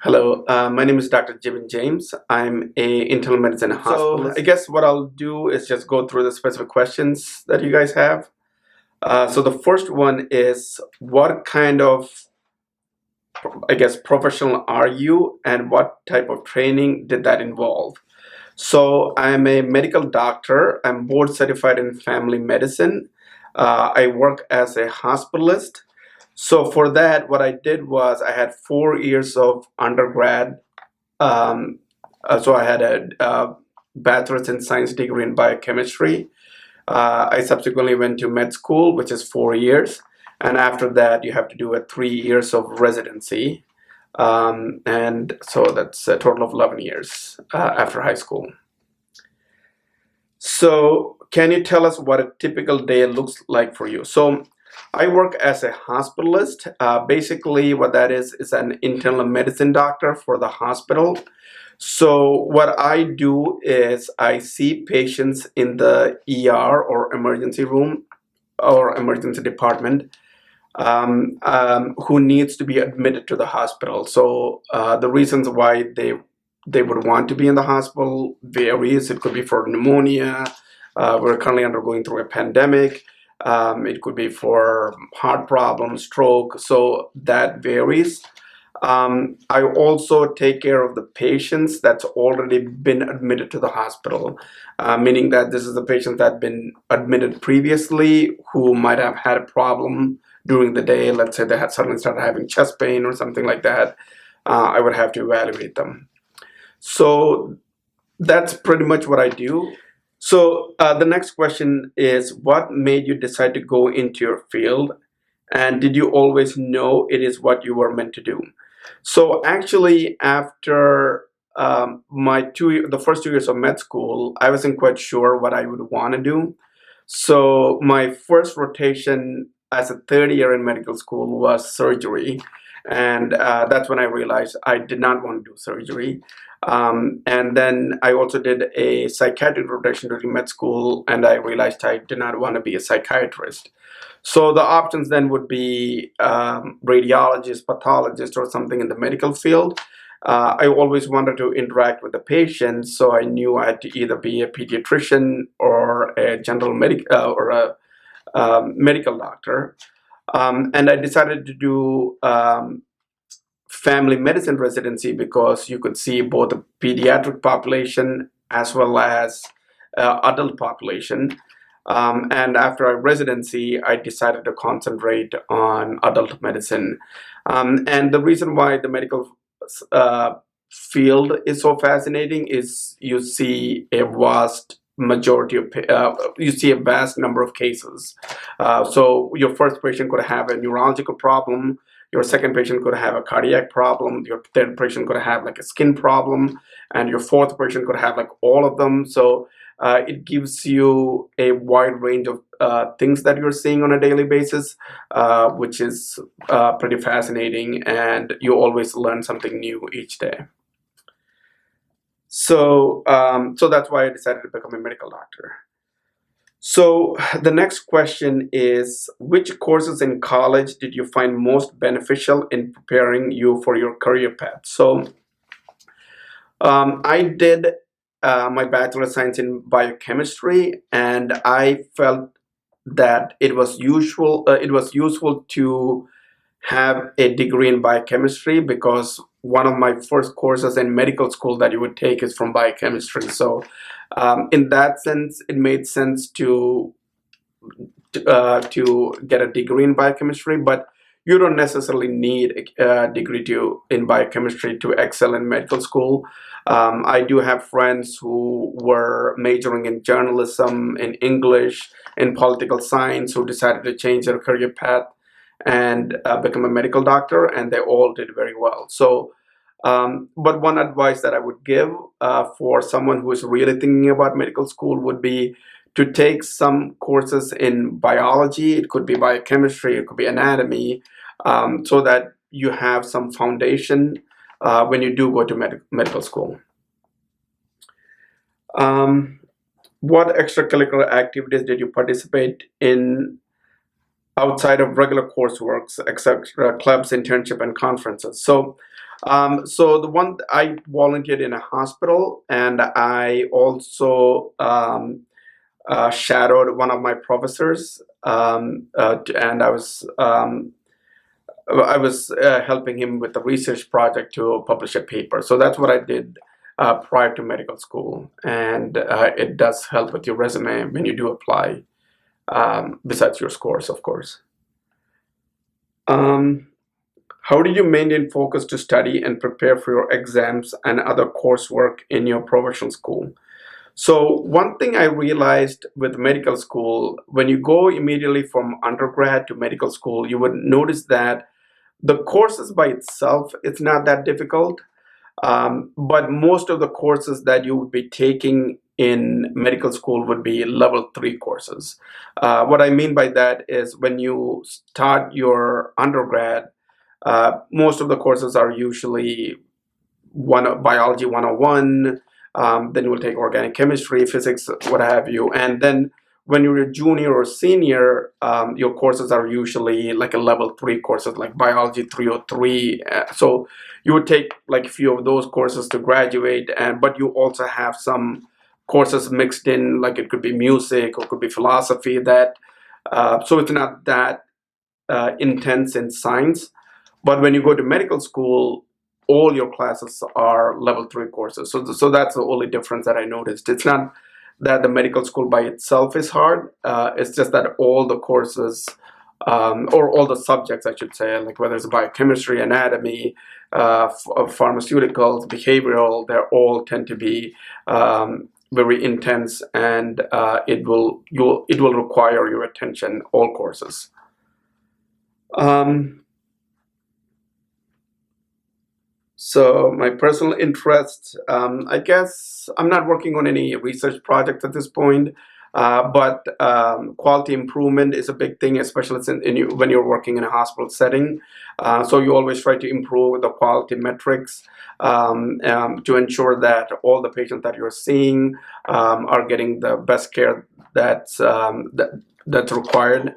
Hello, my name is Dr. Jibin James. I'm a internal medicine hospitalist. So I guess what I'll do is just go through the specific questions that you guys have. So the first one is, what kind of, professional are you, and what type of training did that involve? So I'm a medical doctor. I'm board certified in family medicine. I work as a hospitalist. So for that, what I did was I had 4 years of undergrad. Um, so I had a bachelor's in science degree in biochemistry. I subsequently went to med school, which is 4 years. And after that, you have to do a 3 years of residency. And so that's a total of 11 years after high school. So can you tell us what a typical day looks like for you? So I work as a hospitalist. Basically, what that is an internal medicine doctor for the hospital. So what I do is I see patients in the ER or emergency room or emergency department who needs to be admitted to the hospital. So the reasons why they would want to be in the hospital varies. It could be for pneumonia. We're currently undergoing through a pandemic. It could be for heart problems, stroke. So that varies. I also take care of the patients that's already been admitted to the hospital, meaning that this is the patient that been admitted previously who might have had a problem during the day. Let's say they had suddenly started having chest pain or something like that. I would have to evaluate them. So that's pretty much what I do. So the next question is, what made you decide to go into your field? And did you always know it is what you were meant to do? So actually, after the first 2 years of med school, I wasn't quite sure what I would want to do. So my first rotation as a third year in medical school was surgery, and that's when I realized I did not want to do surgery. And then I also did a psychiatric rotation during med school, and I realized I did not want to be a psychiatrist. So the options then would be radiologist, pathologist, or something in the medical field. I always wanted to interact with the patient, so I knew I had to either be a pediatrician or a general or a medical doctor. And I decided to do family medicine residency because you could see both the pediatric population as well as adult population. And after our residency, I decided to concentrate on adult medicine. And the reason why the medical field is so fascinating is you see a vast number of cases. So your first patient could have a neurological problem. Your second patient could have a cardiac problem. Your third patient could have like a skin problem, and your fourth patient could have like all of them. So it gives you a wide range of things that you're seeing on a daily basis, which is pretty fascinating, and you always learn something new each day. So that's why I decided to become a medical doctor. So the next question is, which courses in college did you find most beneficial in preparing you for your career path? So I did my Bachelor of Science in biochemistry, and I felt that it was useful to have a degree in biochemistry because one of my first courses in medical school that you would take is from biochemistry. So in that sense, it made sense to get a degree in biochemistry, but you don't necessarily need a degree in biochemistry to excel in medical school. I do have friends who were majoring in journalism, in English, in political science, who decided to change their career path and become a medical doctor, and they all did very well. So, but one advice that I would give for someone who is really thinking about medical school would be to take some courses in biology. It could be biochemistry, it could be anatomy, so that you have some foundation when you do go to medical school. What extracurricular activities did you participate in outside of regular coursework, except clubs, internship, and conferences? So So the one I volunteered in a hospital, and I also shadowed one of my professors, and I was helping him with a research project to publish a paper. So that's what I did prior to medical school, and it does help with your resume when you do apply. Besides your scores, of course. Um, how did you maintain focus to study and prepare for your exams and other coursework in your professional school? So, one thing I realized with medical school, when you go immediately from undergrad to medical school, you would notice that the courses by itself, it's not that difficult. But most of the courses that you would be taking in medical school would be level three courses. What I mean by that is when you start your undergrad, most of the courses are usually biology 101. Then you will take organic chemistry, physics, what have you. And then when you're a junior or senior, your courses are usually like a level three courses, like biology 303. So you would take like a few of those courses to graduate, and but you also have some courses mixed in, like it could be music or it could be philosophy. So it's not that intense in science. But when you go to medical school, all your classes are level three courses. So that's the only difference that I noticed. It's not that the medical school by itself is hard. It's just that all the courses, or all the subjects, I should say, like whether it's biochemistry, anatomy, pharmaceuticals, behavioral, they all tend to be very intense, and it will require your attention. All courses. Um, So my personal interest, I guess I'm not working on any research projects at this point, but quality improvement is a big thing, especially when you're working in a hospital setting. So you always try to improve the quality metrics to ensure that all the patients that you're seeing are getting the best care that's required.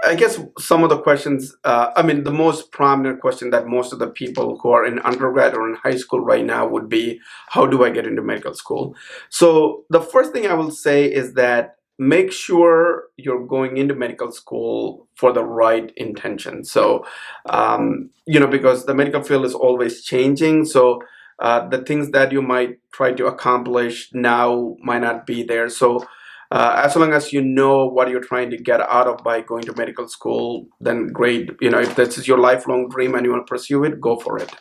I guess some of the questions, I mean, the most prominent question that most of the people who are in undergrad or in high school right now would be, how do I get into medical school? So, the first thing I will say is that make sure you're going into medical school for the right intention. So, because the medical field is always changing. So, the things that you might try to accomplish now might not be there. So, as long as you know what you're trying to get out of by going to medical school, then great. If this is your lifelong dream and you want to pursue it, go for it.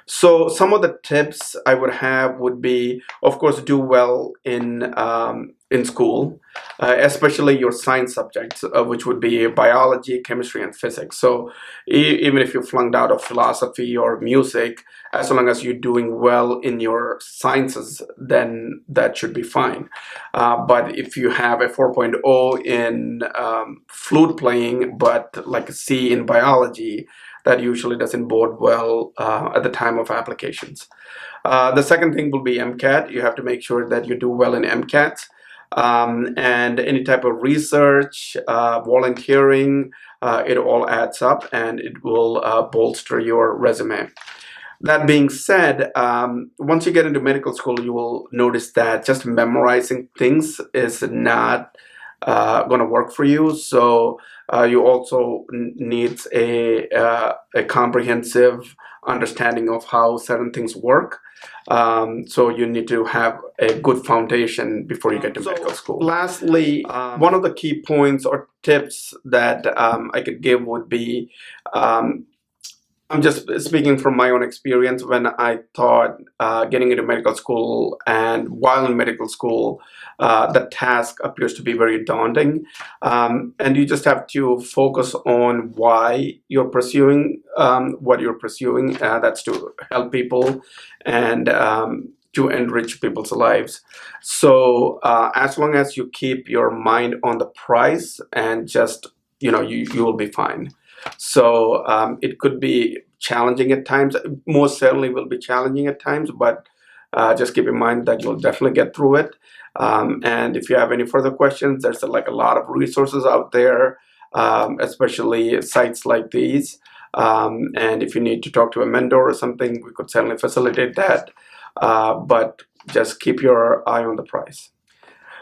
So some of the tips I would have would be, of course, do well in school, especially your science subjects, which would be biology, chemistry, and physics. So even if you flunked out of philosophy or music, as long as you're doing well in your sciences, then that should be fine. But if you have a 4.0 in flute playing, but like a C in biology, that usually doesn't bode well at the time of applications. The second thing will be Mcat. You have to make sure that you do well in Mcat. And any type of research, volunteering, it all adds up and it will bolster your resume. That being said, once you get into medical school, you will notice that just memorizing things is not going to work for you. So you also need a comprehensive understanding of how certain things work. So you need to have a good foundation before you get to medical school. Lastly, one of the key points or tips that I could give would be, I'm just speaking from my own experience when I thought getting into medical school, and while in medical school, the task appears to be very daunting. And you just have to focus on why you're pursuing what you're pursuing. That's to help people and to enrich people's lives. So as long as you keep your mind on the prize and just, you will be fine. So it could be challenging at times. Most certainly will be challenging at times, but just keep in mind that you'll definitely get through it. And if you have any further questions, there's like a lot of resources out there, especially sites like these. And if you need to talk to a mentor or something, we could certainly facilitate that. But just keep your eye on the price.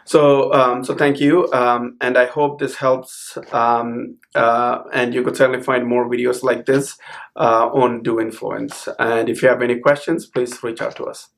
So thank you, and I hope this helps. And you could certainly find more videos like this on Do Influence. And if you have any questions, please reach out to us.